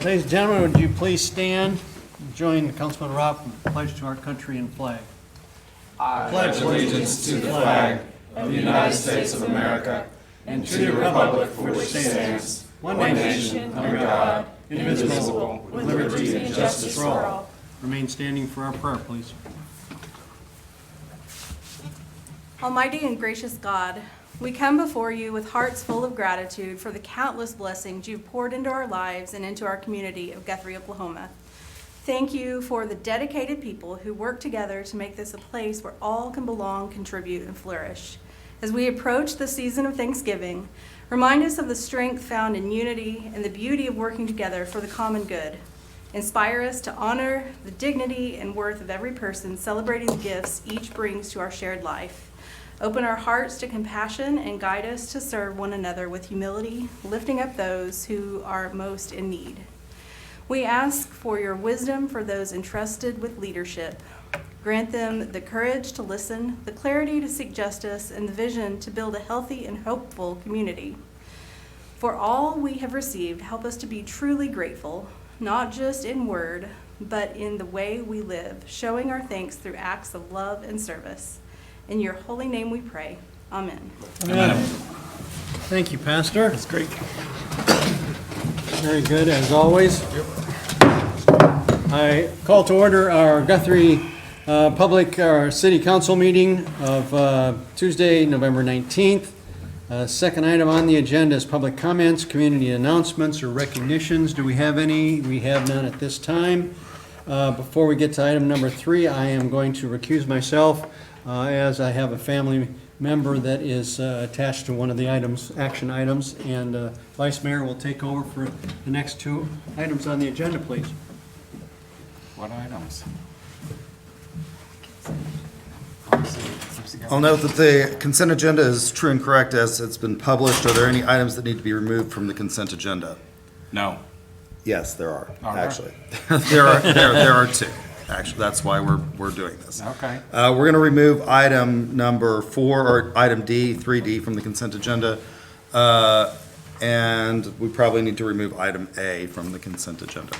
Ladies and gentlemen, would you please stand and join Councilman Ropp in the pledge to our country and flag? I pledge allegiance to the flag of the United States of America and to the republic for which it stands, one nation, under God, indivisible, with liberty and justice for all. Remain standing for our prayer, please. Almighty and gracious God, we come before you with hearts full of gratitude for the countless blessings you've poured into our lives and into our community of Guthrie, Oklahoma. Thank you for the dedicated people who work together to make this a place where all can belong, contribute, and flourish. As we approach the season of Thanksgiving, remind us of the strength found in unity and the beauty of working together for the common good. Inspire us to honor the dignity and worth of every person, celebrating the gifts each brings to our shared life. Open our hearts to compassion and guide us to serve one another with humility, lifting up those who are most in need. We ask for your wisdom for those entrusted with leadership. Grant them the courage to listen, the clarity to seek justice, and the vision to build a healthy and hopeful community. For all we have received, help us to be truly grateful, not just in word, but in the way we live, showing our thanks through acts of love and service. In your holy name we pray. Amen. Amen. Thank you, Pastor. That's great. Very good, as always. Yep. I call to order our Guthrie City Council meeting of Tuesday, November 19th. Second item on the agenda is public comments, community announcements, or recognitions. Do we have any? We have none at this time. Before we get to item number 3, I am going to recuse myself as I have a family member that is attached to one of the action items, and Vice Mayor will take over for the next 2 items on the agenda, please. What items? I'll note that the consent agenda is true and correct as it's been published. Are there any items that need to be removed from the consent agenda? No. Yes, there are, All right. actually. There are 2. Actually, that's why we're doing this. Okay. We're going to remove item number 4, or item D, 3D, from the consent agenda. And we probably need to remove item A from the consent agenda.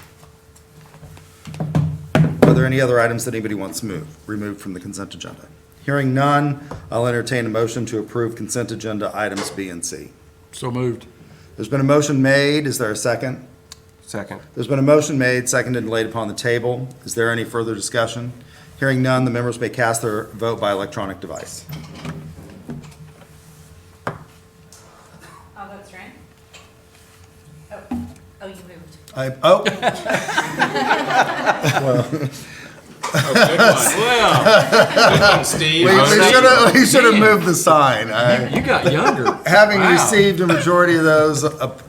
Are there any other items that anybody wants removed from the consent agenda? Hearing none, I'll entertain a motion to approve consent agenda items B and C. So moved. There's been a motion made. Is there a second? Second. There's been a motion made, seconded, and laid upon the table. Is there any further discussion? Hearing none, the members may cast their vote by electronic device. All votes right? Oh, you moved. Good one, Steve. We should have moved the sign. You got younger. Having Wow. received a majority of those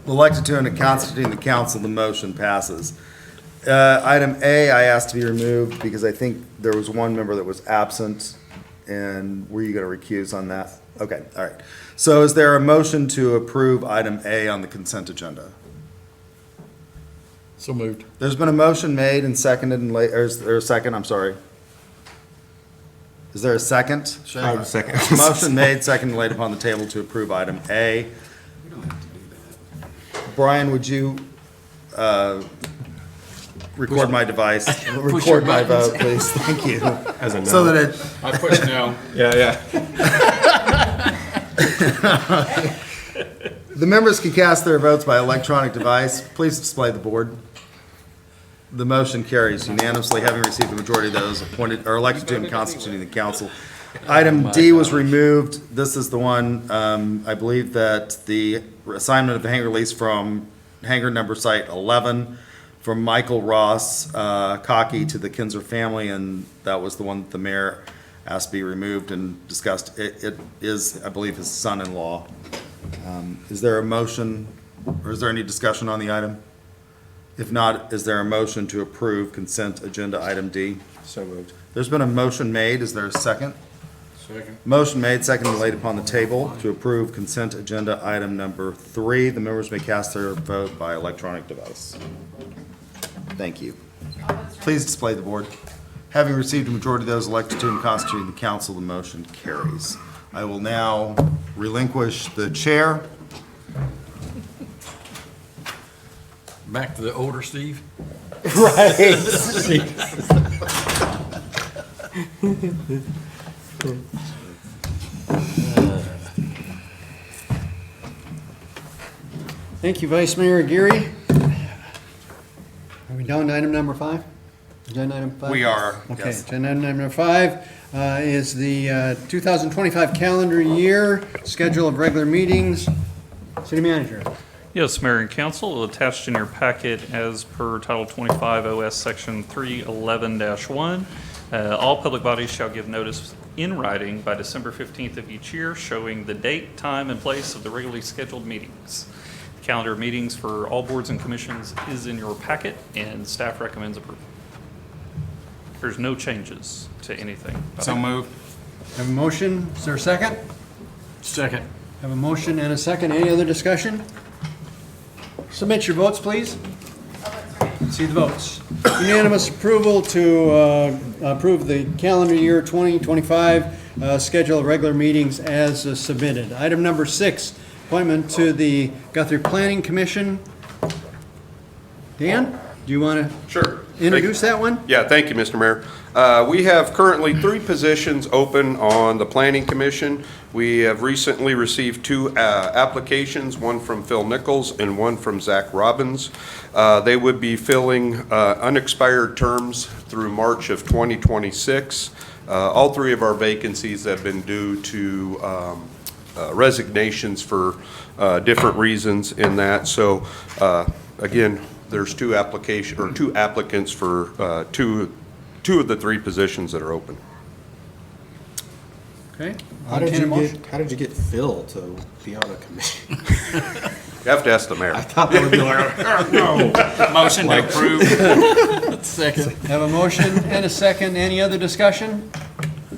elected to and constituting the council, the motion passes. Item A, I asked to be removed because I think there was one member that was absent. And were you going to recuse on that? Okay, all right. So is there a motion to approve item A on the consent agenda? So moved. There's been a motion made and seconded and or is there a second? I'm sorry. Is there a second? Second. Motion made, seconded, and laid upon the table to approve item A. We don't have to do that. Brian, would you record my device? Push Record your my buttons. vote, please. Thank you. As a no. So that it, I push no. Yeah. the members can cast their votes by electronic device. Please display the board. The motion carries unanimously, having received the majority of those appointed or elected to and constituting the council. Item D was removed. This is the one, I believe that the assignment of the hangar lease from hangar number site 11 from Michael Ross Cocky to the Kinzer family, and that was the one that the mayor asked to be removed and discussed. It is, I believe, his son-in-law. Is there a motion, or is there any discussion on the item? If not, is there a motion to approve consent agenda item D? So moved. There's been a motion made. Is there a second? Second. Motion made, seconded, and laid upon the table to approve consent agenda item number 3. The members may cast their vote by electronic device. Thank you. Please display the board. Having received a majority of those elected to and constituting the council, the motion carries. I will now relinquish the chair. Back to the older Steve. Right. Thank you, Vice Mayor Aguirre. Are we down to item number 5? Agenda item 5? We are, Okay, yes. agenda item number 5 is the 2025 calendar year, schedule of regular meetings. City Manager. Yes, Mayor and Council, attached in your packet as per Title 25 OS Section 311-1, all public bodies shall give notice in writing by December 15th of each year showing the date, time, and place of the regularly scheduled meetings. The calendar of meetings for all boards and commissions is in your packet, and staff recommends approval. There's no changes to anything. So moved. Have a motion, is there a second? Second. Have a motion and a second, any other discussion? Submit your votes, please. See the votes. Unanimous approval to approve the calendar year 2025 schedule of regular meetings as submitted. Item number 6, appointment to the Guthrie Planning Commission. Dan, do you want to Sure. introduce that one? Yeah, thank you, Mr. Mayor. We have currently 3 positions open on the Planning Commission. We have recently received 2 applications, one from Phil Nichols and one from Zach Robbins. They would be filling unexpired terms through March of 2026. All 3 of our vacancies have been due to resignations for different reasons in that. So again, there's 2 applicants for two of the 3 positions that are open. Okay. How did Entertain a you motion? get, how did you get Phil to be on a commission? You have to ask the mayor. I thought that would be like, no. Motion to approve. Second. Have a motion and a second, any other discussion?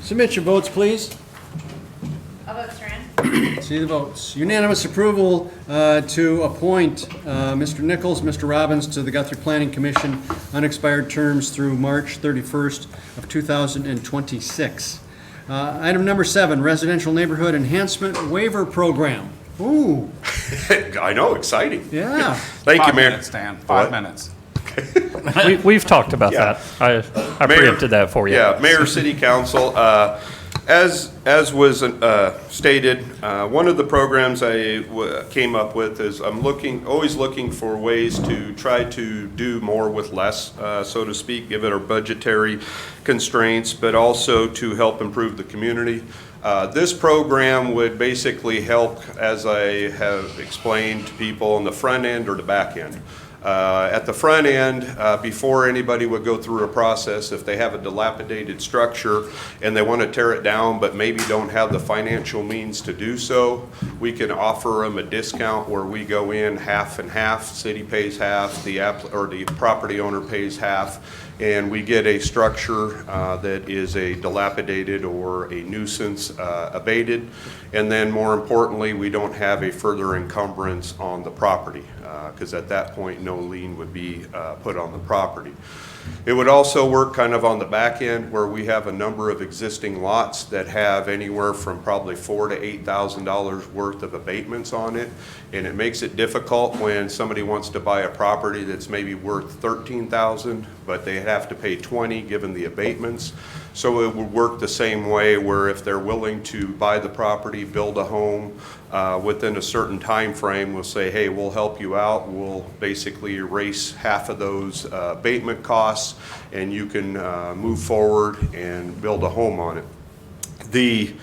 Submit your votes, please. I'll vote Strand. See the votes. Unanimous approval to appoint Mr. Nichols, Mr. Robbins to the Guthrie Planning Commission, unexpired terms through March 31st of 2026. Item number 7, Residential Neighborhood Enhancement Waiver Program. Ooh, I know, exciting. yeah. Thank you, 5 Mayor. minutes, Dan, 5 What? minutes. We've talked about Yeah. that. I Mayor- preempted that for you. Yeah, Mayor, City Council, as was stated, one of the programs I came up with is I'm always looking for ways to try to do more with less, so to speak, given our budgetary constraints, but also to help improve the community. This program would basically help, as I have explained to people, on the front end or the back end. At the front end, before anybody would go through a process, if they have a dilapidated structure and they want to tear it down but maybe don't have the financial means to do so, we can offer them a discount where we go in half and half. City pays half, the property owner pays half, and we get a structure that is a dilapidated or a nuisance abated. And then more importantly, we don't have a further encumbrance on the property, because at that point, no lien would be put on the property. It would also work kind of on the back end where we have a number of existing lots that have anywhere from probably $4,000 to $8,000 worth of abatements on it. And it makes it difficult when somebody wants to buy a property that's maybe worth $13,000, but they have to pay $20,000 given the abatements. So it would work the same way where if they're willing to buy the property, build a home, within a certain time frame, we'll say, hey, we'll help you out. We'll basically erase half of those abatement costs, and you can move forward and build a home on it.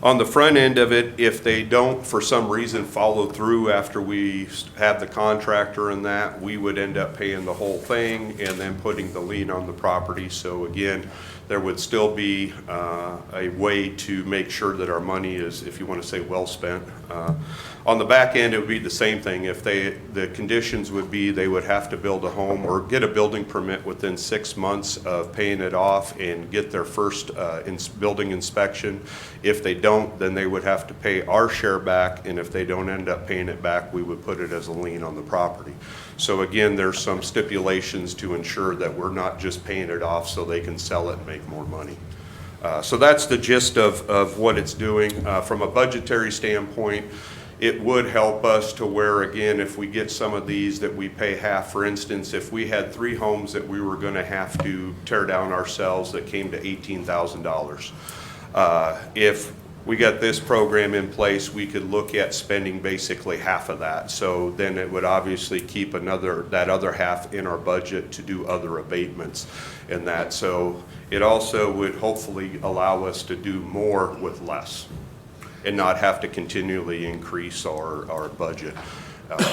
On the front end of it, if they don't, for some reason, follow through after we have the contractor and that, we would end up paying the whole thing and then putting the lien on the property. So again, there would still be a way to make sure that our money is, if you want to say, well spent. On the back end, it would be the same thing. If the conditions would be they would have to build a home or get a building permit within 6 months of paying it off and get their first building inspection. If they don't, then they would have to pay our share back, and if they don't end up paying it back, we would put it as a lien on the property. So again, there's some stipulations to ensure that we're not just paying it off so they can sell it and make more money. So that's the gist of what it's doing. From a budgetary standpoint, it would help us to where, again, if we get some of these that we pay half, for instance, if we had 3 homes that we were going to have to tear down ourselves that came to $18,000. If we got this program in place, we could look at spending basically half of that. So then it would obviously keep that other half in our budget to do other abatements in that. So it also would hopefully allow us to do more with less and not have to continually increase our budget.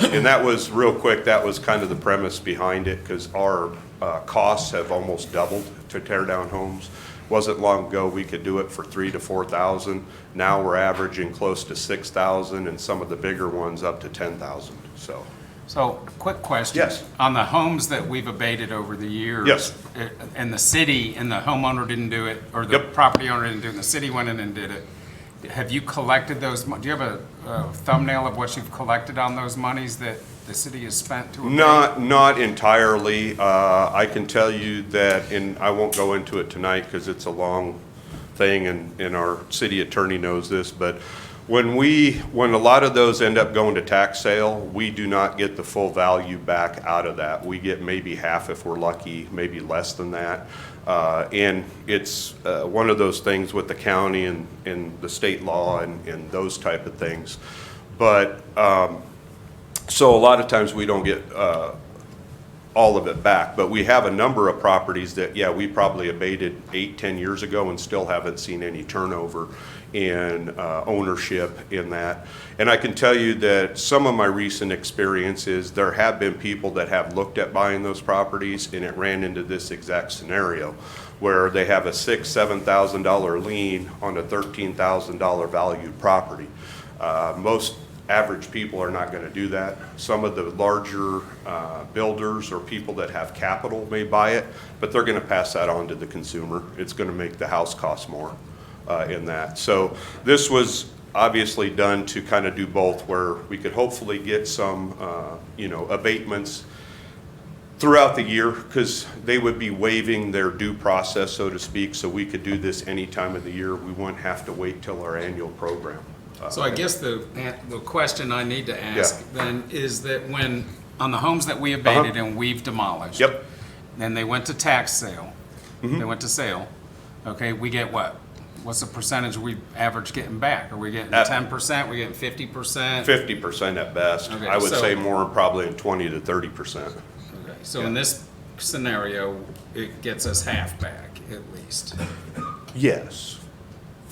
And that was, real quick, that was kind of the premise behind it, because our costs have almost doubled to tear down homes. Wasn't long ago we could do it for $3,000 to $4,000. Now we're averaging close to $6,000, and some of the bigger ones up to $10,000. So, quick question. Yes. On the homes that we've abated over the years. Yes. And the city and the homeowner didn't do it, or the Yep. property owner didn't do it, and the city went in and did it. Have you collected those, do you have a thumbnail of what you've collected on those monies that the city has spent to abate? Not entirely. I can tell you that, and I won't go into it tonight because it's a long thing, and our city attorney knows this, but when a lot of those end up going to tax sale, we do not get the full value back out of that. We get maybe half if we're lucky, maybe less than that. And it's one of those things with the county and the state law and those type of things. But so a lot of times we don't get all of it back, but we have a number of properties that, yeah, we probably abated 8-10 years ago and still haven't seen any turnover in ownership in that. And I can tell you that some of my recent experiences, there have been people that have looked at buying those properties, and it ran into this exact scenario where they have a $6,000-7,000 lien on a $13,000 valued property. Most average people are not going to do that. Some of the larger builders or people that have capital may buy it, but they're going to pass that on to the consumer. It's going to make the house cost more in that. So this was obviously done to kind of do both, where we could hopefully get some abatements throughout the year, because they would be waiving their due process, so to speak, so we could do this any time of the year. We wouldn't have to wait till our annual program. So I guess the question I need to ask then is that when, on the homes that we abated and we've demolished. Yep. Then they went to tax sale. They went to sale. Okay, we get what? What's the percentage we average getting back? Are we getting 10%? We getting 50%? 50% at best. Okay, I would so- say more, probably 20 to 30%. Okay, so in this scenario, it gets us half back at least. Yes.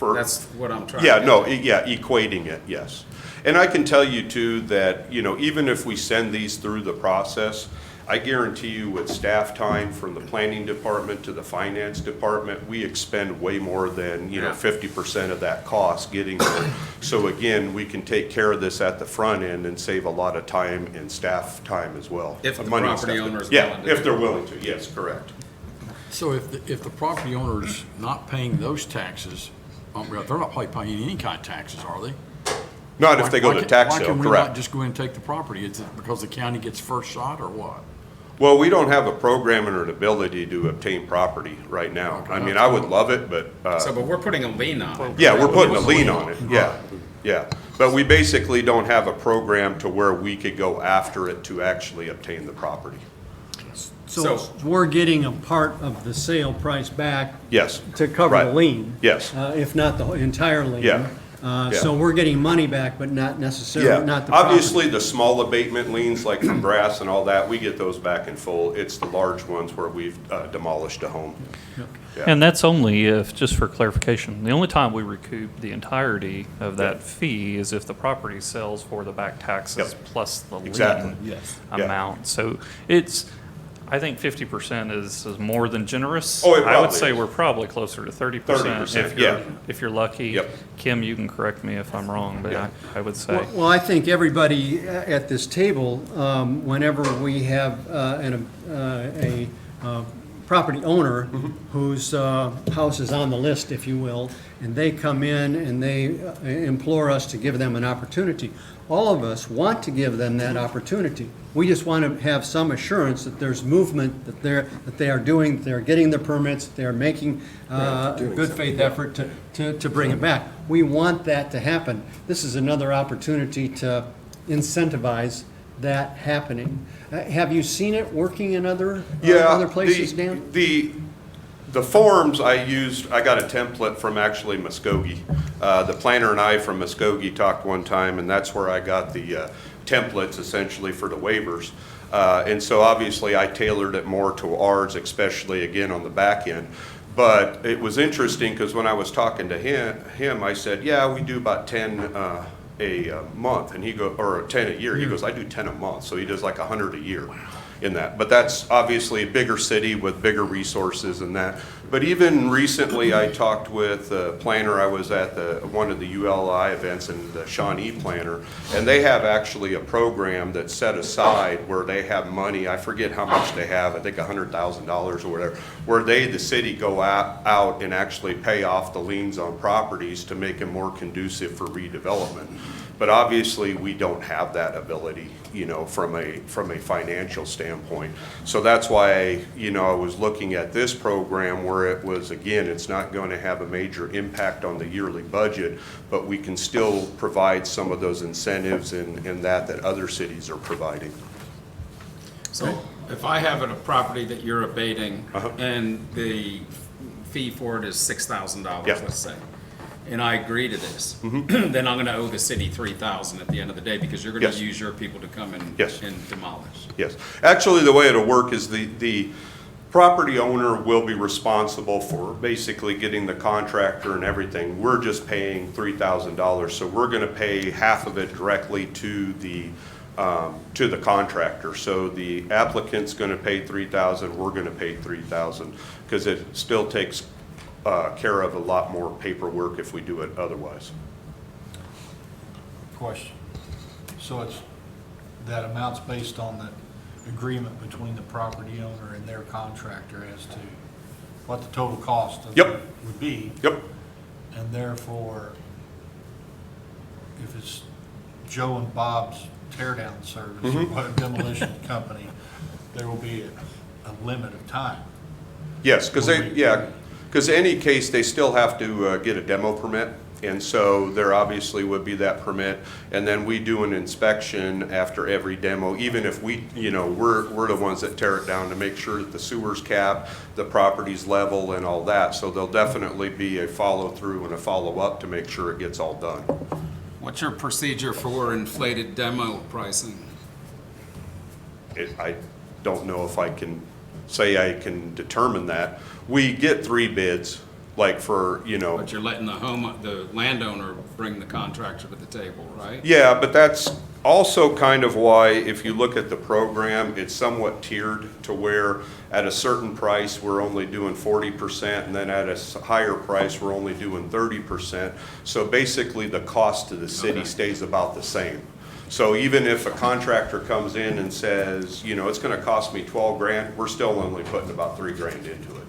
That's what I'm trying to Yeah, get no, at. yeah, equating it, yes. And I can tell you too that, even if we send these through the process, I guarantee you with staff time from the planning department to the finance department, we expend way more than, 50% of that cost getting there. So again, we can take care of this at the front end and save a lot of time and staff time as well. If the Money and property stuff. owner's Yeah, willing to if do they're it. willing to, yes, correct. So if the property owner's not paying those taxes, they're not probably paying any kind of taxes, are they? Not if they go to tax Why sale, can we not correct. just go ahead and take the property? Is it because the county gets first shot or what? Well, we don't have a program or an ability to obtain property right now. I mean, I would love it, but, But we're putting a lien on it. yeah, we're putting a lien on it, yeah. But we basically don't have a program to where we could go after it to actually obtain the property. So we're getting a part of the sale price back Yes. to cover the Right. lien. Yes. If not the entire lien. Yeah. So we're getting money back, but not necessarily, not the property. Obviously, the small abatement liens, like from grass and all that, we get those back in full. It's the large ones where we've demolished a home. Yeah. And that's only if, just for clarification, the only time we recoup the entirety of that fee is if the property sells for the back taxes Yep. plus the Exactly. lien Yes. Yeah. amount. So I think 50% is more than generous. Oh, it I would probably say is. we're probably closer to 30%. 30%, yeah. If you're lucky. Yep. Kim, you can correct me if I'm wrong, but Yeah. I would say. Well, I think everybody at this table, whenever we have a property owner whose house is on the list, if you will, and they come in and they implore us to give them an opportunity. All of us want to give them that opportunity. We just want to have some assurance that there's movement, that they are doing, they're getting the permits, they're making a good faith effort to bring it back. We want that to happen. This is another opportunity to incentivize that happening. Have you seen it working in other places, Dan? The forms I used, I got a template from actually Muskogee. The planner and I from Muskogee talked one time, and that's where I got the templates essentially for the waivers. And so obviously I tailored it more to ours, especially again on the back end. But it was interesting because when I was talking to him, I said, yeah, we do about 10 a month, and he goes, or 10 a year. He goes, I do 10 a month, so he does like 100 a year in that. But that's obviously a bigger city with bigger resources and that. But even recently, I talked with a planner. I was at one of the ULI events, and the Shawnee planner, and they have actually a program that's set aside where they have money. I forget how much they have. I think $100,000 or whatever, where the city go out and actually pay off the liens on properties to make them more conducive for redevelopment. But obviously, we don't have that ability, you know, from a financial standpoint. So that's why, you know, I was looking at this program where it was, again, it's not going to have a major impact on the yearly budget, but we can still provide some of those incentives and that other cities are providing. So if I have a property that you're abating and the fee for it is $6,000, Yeah. let's say, and I agree to this, then I'm gonna owe the city $3,000 at the end of the day because you're gonna Yes. use your people to come and Yes. and demolish. Yes. Actually, the way it'll work is the property owner will be responsible for basically getting the contractor and everything. We're just paying $3,000, so we're gonna pay half of it directly to the contractor. So the applicant's gonna pay $3,000, we're gonna pay $3,000, because it still takes care of a lot more paperwork if we do it otherwise. Question. So that amount's based on the agreement between the property owner and their contractor as to what the total cost of Yep. it would be. Yep. And therefore, if it's Joe and Bob's teardown service or what, demolition company, there will be a limit of time. Yes, because any case, they still have to get a demo permit, and so there obviously would be that permit, and then we do an inspection after every demo, even if we, you know, we're the ones that tear it down to make sure that the sewer's capped, the property's level and all that, so there'll definitely be a follow-through and a follow-up to make sure it gets all done. What's your procedure for inflated demo pricing? I don't know if I can say I can determine that. We get 3 bids, like for, you know. But you're letting the landowner bring the contractor to the table, right? Yeah, but that's also kind of why, if you look at the program, it's somewhat tiered to where at a certain price, we're only doing 40%, and then at a higher price, we're only doing 30%. So basically, the cost to the city stays about the same. So even if a contractor comes in and says, you know, it's gonna cost me 12 grand, we're still only putting about 3 grand into it.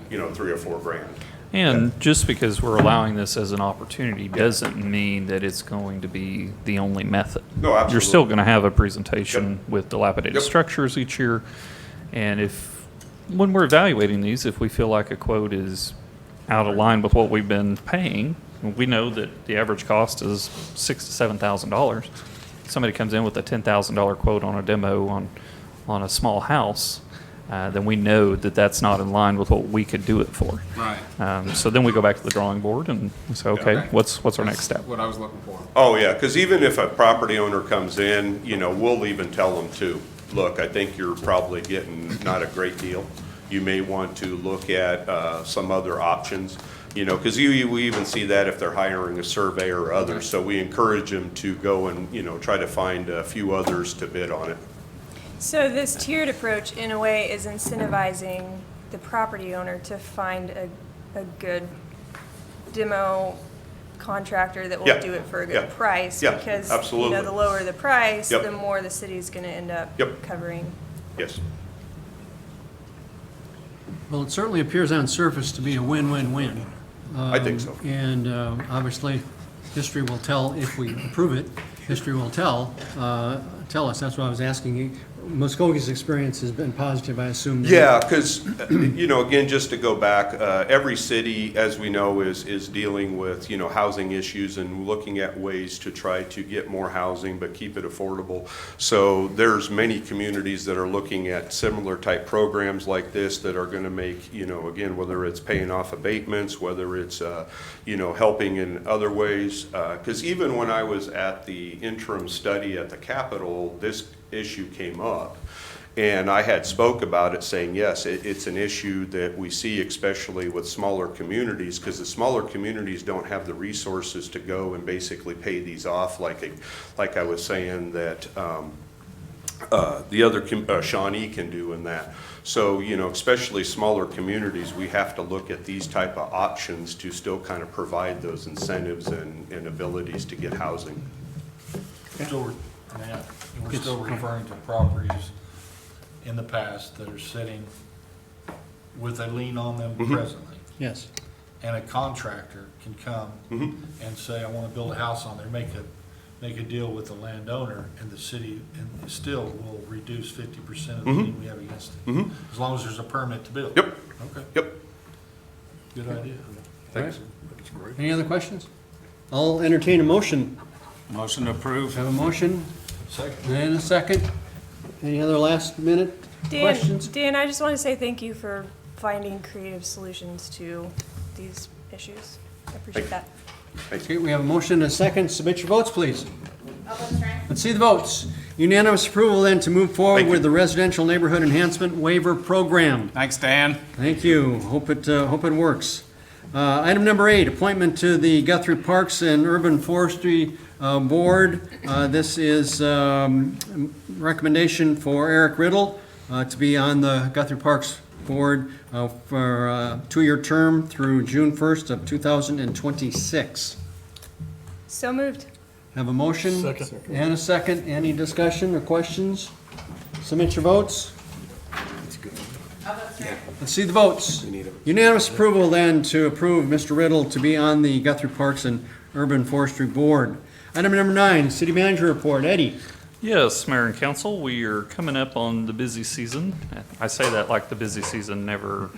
You know, 3 or 4 grand. And just because we're allowing this as an opportunity doesn't mean that it's going to be the only method. No, absolutely. You're still going to have a presentation Yep. with dilapidated Yep. structures each year. And when we're evaluating these, if we feel like a quote is out of line with what we've been paying, we know that the average cost is $6,000 to $7,000. Somebody comes in with a $10,000 quote on a demo on a small house, then we know that that's not in line with what we could do it for. Right. So then we go back to the drawing board and we say, okay, Okay. what's our next step? What I was looking for. Oh, yeah, because even if a property owner comes in, you know, we'll even tell them too, look, I think you're probably getting not a great deal. You may want to look at some other options, you know, because we even see that if they're hiring a surveyor or others. So we encourage them to go and, you know, try to find a few others to bid on it. So this tiered approach, in a way, is incentivizing the property owner to find a good demo contractor that will Yeah. do it for a Yeah. good price. Yeah, Because, absolutely. the lower the price, Yep. the more the city's gonna end up Yep. covering. Yes. Well, it certainly appears on surface to be a win-win-win. I think so. And obviously, history will tell, if we approve it, history will tell us. That's what I was asking you. Muskogee's experience has been positive, I assume. Yeah, because, again, just to go back, every city, as we know, is dealing with, housing issues and looking at ways to try to get more housing but keep it affordable. So there's many communities that are looking at similar type programs like this that are going to make, again, whether it's paying off abatements, whether it's, helping in other ways. Because even when I was at the interim study at the Capitol, this issue came up, and I had spoke about it, saying yes, it's an issue that we see, especially with smaller communities, because the smaller communities don't have the resources to go and basically pay these off, like I was saying that the other Shawnee can do in that. So, especially smaller communities, we have to look at these type of options to still kind of provide those incentives and abilities to get housing. We're still referring to properties in the past that are sitting with a lien on them presently. Yes. And a contractor can come and say, I want to build a house on there, make a deal with the landowner, and the city and still will reduce 50% of the lien we have against it. As long as there's a permit to build. Yep. Okay. Yep. Good idea. Thanks. Any other questions? I'll entertain a motion. Motion to approve. Have a motion Second. and a second. Any other last minute questions? Dan, I just want to say thank you for finding creative solutions to these issues. I appreciate that. Okay, we have a motion and a second. Submit your votes, please. All votes for. Let's see the votes. Unanimous approval then to move forward Thank you. with the Residential Neighborhood Enhancement Waiver Program. Thanks, Dan. Thank you. Hope it works. Item number 8, appointment to the Guthrie Parks and Urban Forestry Board. This is recommendation for Eric Riddle to be on the Guthrie Parks Board for a 2-year term through June 1st of 2026. So moved. Have a motion and a second. Any discussion or questions? Submit your votes. All votes for. Let's see the votes. Unanimous approval then to approve Mr. Riddle to be on the Guthrie Parks and Urban Forestry Board. Item number 9, City Manager Report. Eddie. Yes, Mayor and Council, we are coming up on the busy season. I say that like the busy season never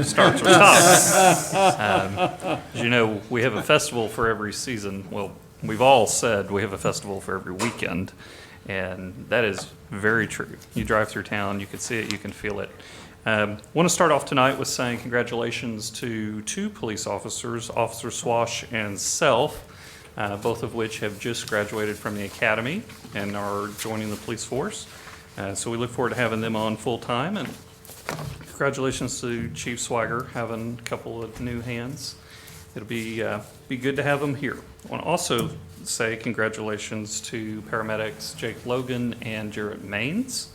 starts or stops. As you know, we have a festival for every season. Well, we've all said we have a festival for every weekend, and that is very true. You drive through town, you can see it, you can feel it. Want to start off tonight with saying congratulations to 2 police officers, Officer Swash and Self, both of which have just graduated from the academy and are joining the police force. So we look forward to having them on full-time, and congratulations to Chief Swagger having a couple of new hands. It'll be good to have them here. I want to also say congratulations to paramedics Jake Logan and Jarrett Maines.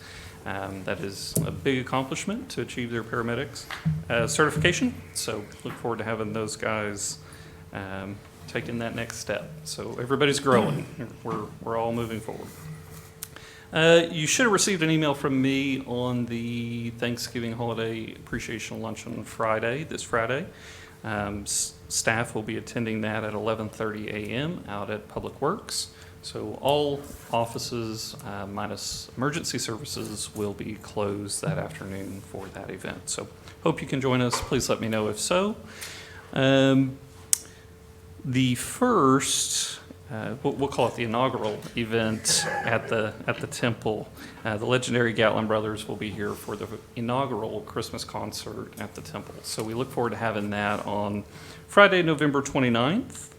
That is a big accomplishment to achieve their paramedics certification. So look forward to having those guys taking that next step. So everybody's growing. We're all moving forward. You should have received an email from me on the Thanksgiving holiday appreciation luncheon on Friday, this Friday. Staff will be attending that at 11:30 a.m. out at Public Works. So all offices minus emergency services will be closed that afternoon for that event. So hope you can join us. Please let me know if so. The first, we'll call it the inaugural event at the temple. The legendary Gatlin Brothers will be here for the inaugural Christmas concert at the temple. So we look forward to having that on Friday, November 29th.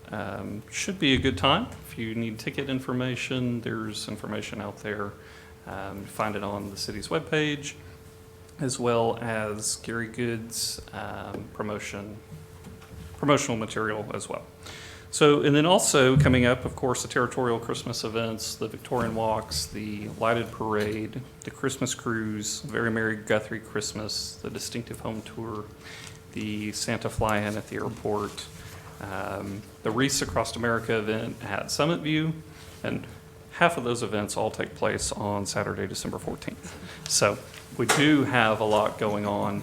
Should be a good time. If you need ticket information, there's information out there. Find it on the city's webpage, as well as Gary Good's promotional material as well. So, and then also coming up, of course, the territorial Christmas events, the Victorian Walks, the Lighted Parade, the Christmas Cruise, Very Merry Guthrie Christmas, the Distinctive Home Tour, the Santa Fly-In at the airport, the Wreaths Across America event at Summit View, and half of those events all take place on Saturday, December 14th. So we do have a lot going on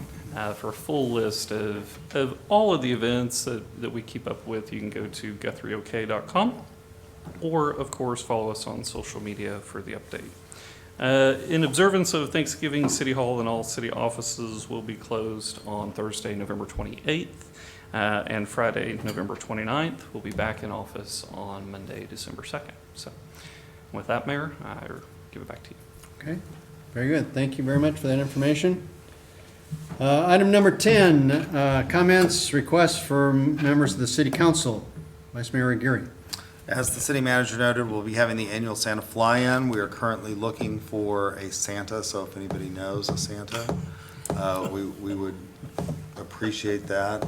For a full list of all of the events that we keep up with, you can go to GuthrieOK.com, or, of course, follow us on social media for the update. In observance of Thanksgiving, City Hall and all city offices will be closed on Thursday, November 28th, and Friday, November 29th. We'll be back in office on Monday, December 2nd. So with that, Mayor, I give it back to you. Okay, very good. Thank you very much for that information. Item number 10, comments, requests for members of the City Council. Vice Mayor Aguirre. As the city manager noted, we'll be having the annual Santa fly-in. We are currently looking for a Santa, so if anybody knows a Santa, we would appreciate that.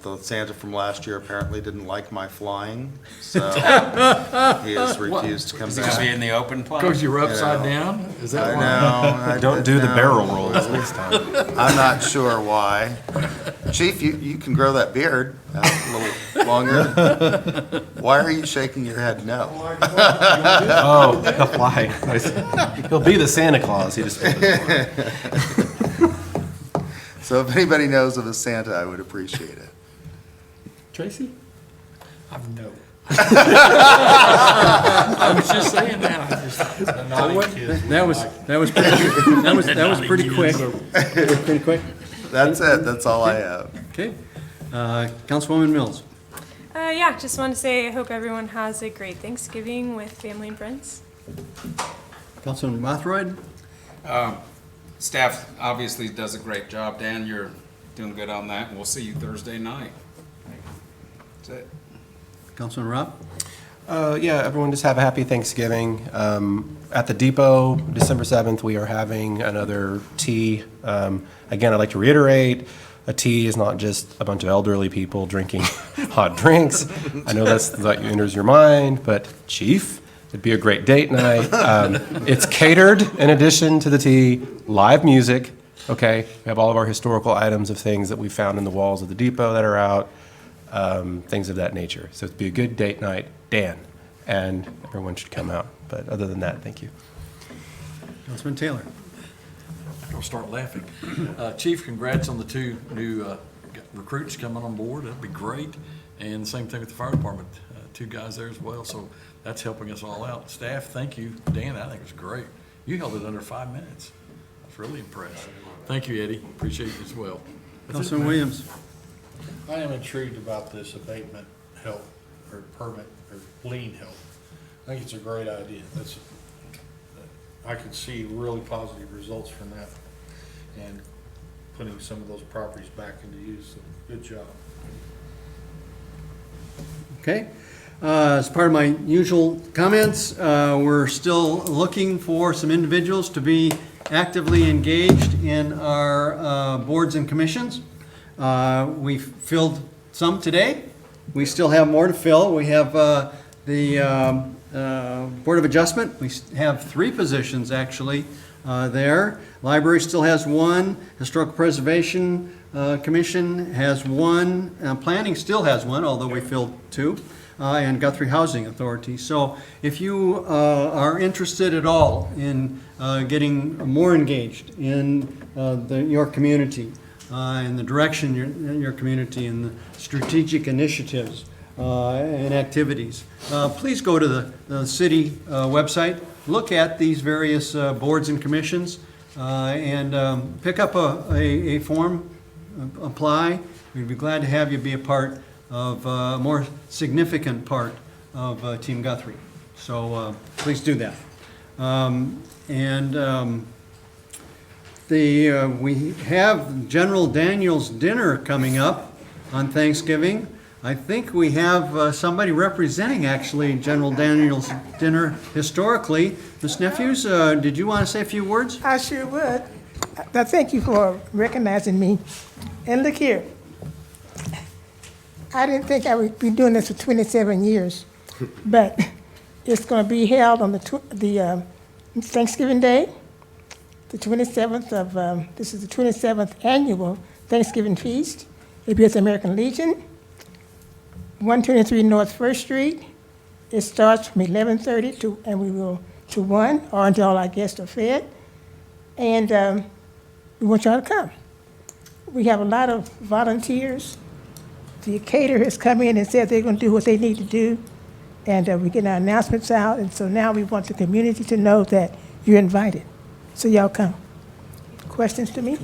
The Santa from last year apparently didn't like my flying, so he has refused to come Is it gonna be back. in the open plane? Because you're upside down? Is that I why? know. Don't do the barrel rolls this time. I'm not sure why. Chief, you can grow that beard out a little longer. Why are you shaking your head no? Oh, he'll fly. He'll be the Santa Claus. He just doesn't fly. So if anybody knows of a Santa, I would appreciate it. Tracy? No. I was just saying that. The naughty kids That was pretty quick. Pretty quick. That's it. That's all I have. Okay. Councilwoman Mills. Yeah, just want to say I hope everyone has a great Thanksgiving with family and friends. Councilman Bothroyd. Staff obviously does a great job. Dan, you're doing good on that, and we'll see you Thursday night. That's it. Councilman Robb. Yeah, everyone just have a happy Thanksgiving. At the Depot, December 7th, we are having another tea. Again, I'd like to reiterate, a tea is not just a bunch of elderly people drinking hot drinks. I know that's what enters your mind, but Chief, it'd be a great date night. It's catered in addition to the tea, live music, okay? We have all of our historical items of things that we found in the walls of the Depot that are out, things of that nature. So it'd be a good date night, Dan, and everyone should come out. But other than that, thank you. Councilman Taylor. I'm gonna start laughing. Chief, congrats on the two new recruits coming on board. That'd be great. And the same thing with the fire department, two guys there as well. So that's helping us all out. Staff, thank you. Dan, I think it was great. You held it under 5 minutes. I was really impressed. Thank you, Eddie. Appreciate you as well. That's it, Councilman man. Williams. I am intrigued about this abatement help, or permit, or lien help. I think it's a great idea. I can see really positive results from that, and putting some of those properties back into use, so good job. Okay. As part of my usual comments, we're still looking for some individuals to be actively engaged in our boards and commissions. We filled some today. We still have more to fill. We have the Board of Adjustment. We have 3 positions actually there. Library still has 1. Historical Preservation Commission has 1. Planning still has 1, although we filled 2. And Guthrie Housing Authority. So if you are interested at all in getting more engaged in your community, in the direction your community and the strategic initiatives and activities, please go to the city website, look at these various boards and commissions, and pick up a form, apply. We'd be glad to have you be a part of a more significant part of Team Guthrie. So please do that. We have General Daniel's dinner coming up on Thanksgiving. I think we have somebody representing actually General Daniel's dinner historically. Ms. Nephews, did you want to say a few words? I sure would. Thank you for recognizing me. And look here, I didn't think I would be doing this for 27 years, but it's going to be held on the Thanksgiving Day, the 27th of, this is the 27th annual Thanksgiving feast. It'll be at the American Legion, 123 North First Street. It starts from 11:30 to 1, or until all our guests are fed. And we want y'all to come. we have a lot of volunteers. The caterer has come in and said they're going to do what they need to do, and we're getting our announcements out, and so now we want the community to know that you're invited. So y'all come. Questions to me?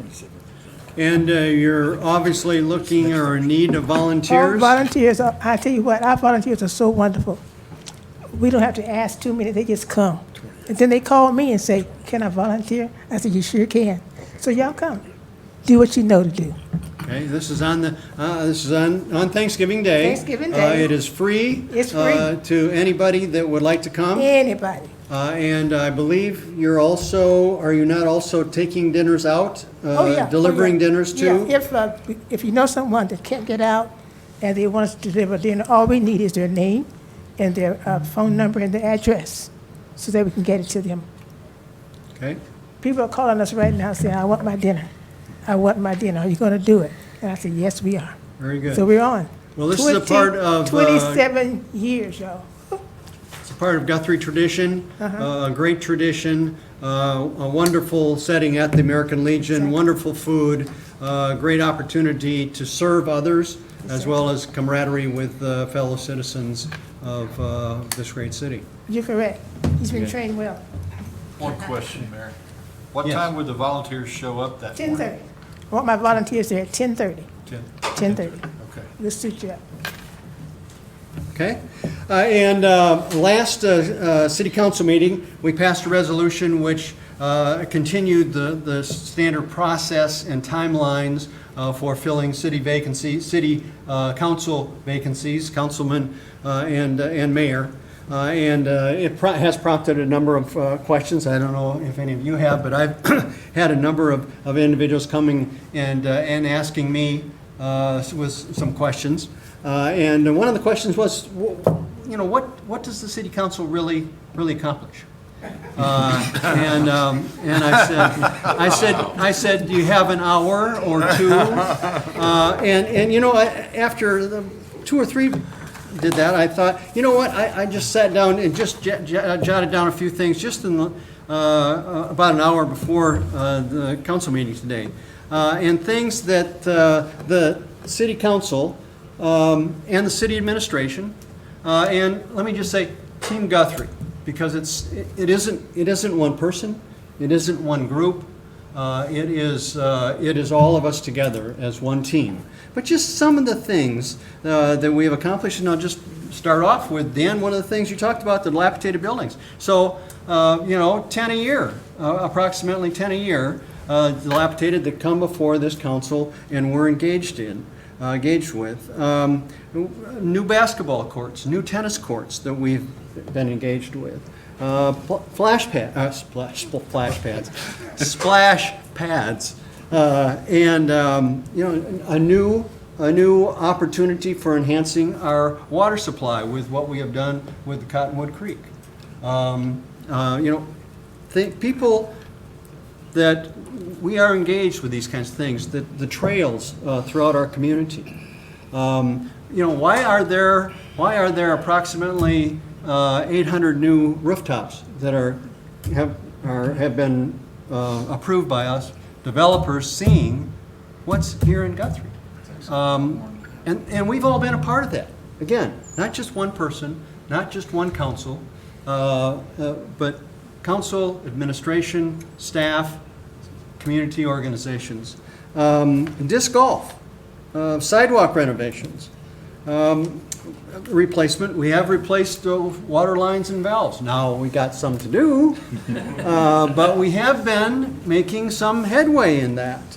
And you're obviously looking or in need of All volunteers? volunteers, I tell you what, our volunteers are so wonderful. We don't have to ask too many, they just come. And then they call me and say, can I volunteer? I said, you sure can. So y'all come. Do what you know to do. Okay, this is on Thanksgiving Day. Thanksgiving Day. It is free. It's free. To anybody that would like to come. Anybody. And I believe are you not also taking dinners out? Oh, yeah. Delivering Oh, yeah. dinners too? Yeah, if you know someone that can't get out and they want us to deliver dinner, all we need is their name and their phone number and their address so that we can get it to them. Okay. People are calling us right now saying, I want my dinner. I want my dinner. Are you going to do it? And I said, yes, we are. Very good. So we're on. Well, this is a part of 27 years, y'all. It's a part of Guthrie tradition, a great tradition, a wonderful setting at the American Legion, wonderful food, great opportunity to serve others, as well as camaraderie with fellow citizens of this great city. You're correct. He's been Okay. trained well. One question, Mary. What Yes. time would the volunteers show up that morning? 10:30. I want my volunteers there at 10:30. 10:30. Okay. We'll suit you up. Okay? And last city council meeting, we passed a resolution which continued the standard process and timelines for filling city vacancies, city council vacancies, councilman and mayor. And it has prompted a number of questions. I don't know if any of you have, but I've had a number of individuals coming and asking me with some questions. And one of the questions was, what does the city council really accomplish? And I said, do you have an hour or two? After 2 or 3 did that, I thought, you know what? I just sat down and just jotted down a few things just in the, about an hour before the council meeting today, and things that the city council and the city administration, and let me just say, Team Guthrie, because it isn't one person, it isn't one group, it is all of us together as one team. But just some of the things that we have accomplished, and I'll just start off with, Dan, one of the things you talked about, the dilapidated buildings. So, 10 a year, approximately 10 a year, dilapidated that come before this council and we're engaged with. New basketball courts, new tennis courts that we've been engaged with. Splash pads, and a new opportunity for enhancing our water supply with what we have done with the Cottonwood Creek. People that we are engaged with these kinds of things, the trails throughout our community. Why are there approximately 800 new rooftops that have been approved by us, developers seeing what's here in Guthrie? And we've all been a part of that. Again, not just one person, not just one council, but council, administration, staff, community organizations. Disc golf, sidewalk renovations, replacement. We have replaced water lines and valves. Now, we got some to do, but we have been making some headway in that.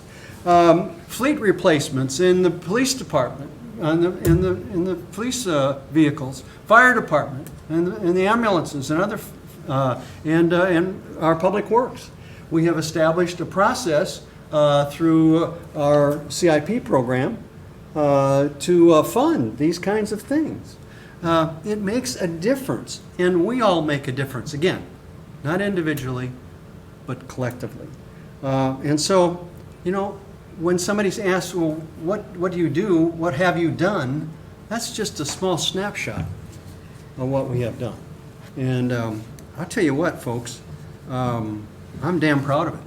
Fleet replacements in the police department, in the police vehicles, fire department, and the ambulances and other, and our public works. We have established a process through our CIP program to fund these kinds of things. It makes a difference, and we all make a difference. Again, not individually, but collectively. And so, when somebody's asked, well, what do you do? What have you done? That's just a small snapshot of what we have done. And I'll tell you what, folks, I'm damn proud of it.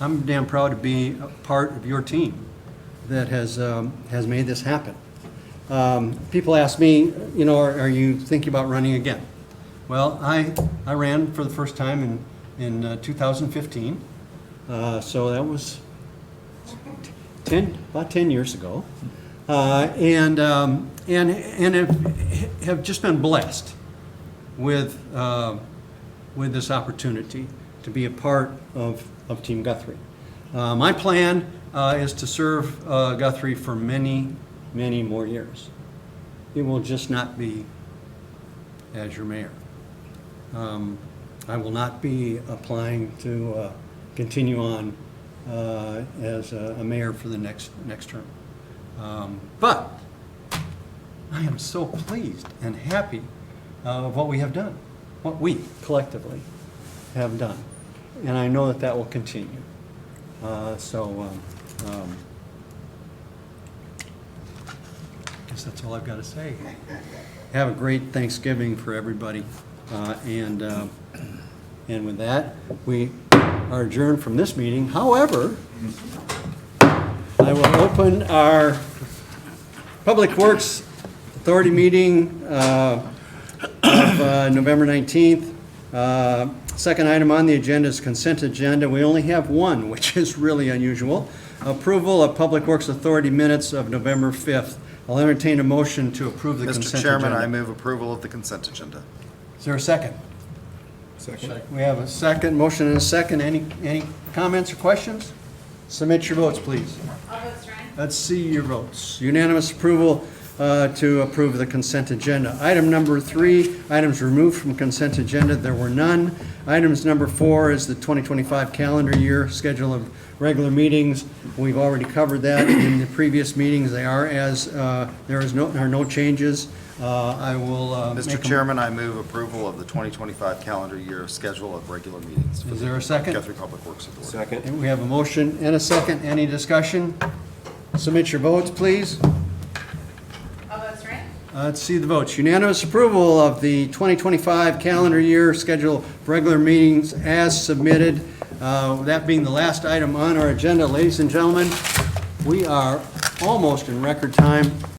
I'm damn proud to be a part of your team. that has made this happen. People ask me, you know, are you thinking about running again? Well, I ran for the first time in 2015, so that was about 10 years ago, and have just been blessed with this opportunity to be a part of Team Guthrie. My plan is to serve Guthrie for many, many more years. It will just not be as your mayor. I will not be applying to continue on as a mayor for the next term. But I am so pleased and happy of what we have done, what we collectively have done. And I know that will continue. I guess that's all I've got to say. Have a great Thanksgiving for everybody. And with that, we are adjourned from this meeting. However, I will open our Public Works Authority meeting of November 19th. Second item on the agenda is consent agenda. We only have one, which is really unusual. Approval of Public Works Authority minutes of November 5th. I'll entertain a motion to approve the consent Mr. agenda. Chairman, I move approval of the consent agenda. Is there a second? Second. We have a second, motion and a second. Any comments or questions? Submit your votes, please. All votes right. Let's see your votes. Unanimous approval to approve the consent agenda. Item number 3, items removed from consent agenda. There were none. Items number 4 is the 2025 calendar year schedule of regular meetings. We've already covered that in the previous meetings. They are as, there are no changes. I will Mr. Chairman, I move approval of the 2025 calendar year schedule of regular meetings. for Is there a second? Guthrie Public Works Authority. And we have a motion and a second. Any discussion? Submit your votes, please. All votes right. Let's see the votes. Unanimous approval of the 2025 calendar year schedule of regular meetings as submitted. That being the last item on our agenda, ladies and gentlemen, we are almost in record time.